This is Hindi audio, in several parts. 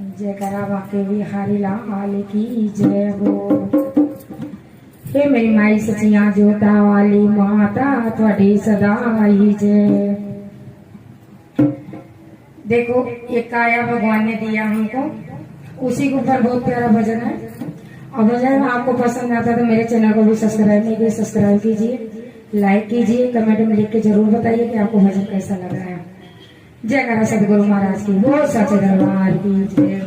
जय करा बाके बिहारी लाल की जय हो। हे मेरी माई सचिया जोता वाली माता थोड़ी सदा ही जय। देखो ये काया भगवान ने दिया हमको, उसी के ऊपर बहुत प्यारा भजन है। और भजन आपको पसंद आता तो मेरे चैनल को भी सब्सक्राइब नहीं किए, सब्सक्राइब कीजिए, लाइक कीजिए, कमेंट में लिख के जरूर बताइए कि आपको भजन कैसा लग रहा है। जय करा सदगुरु महाराज की, वो सच दरबार की जय।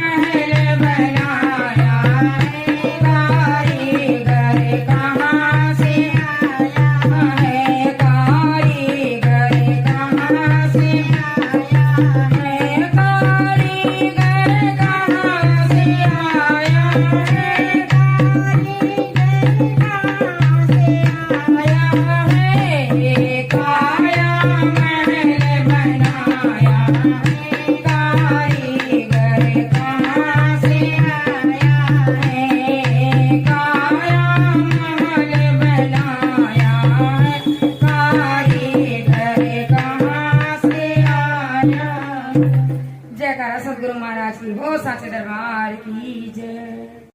महल भर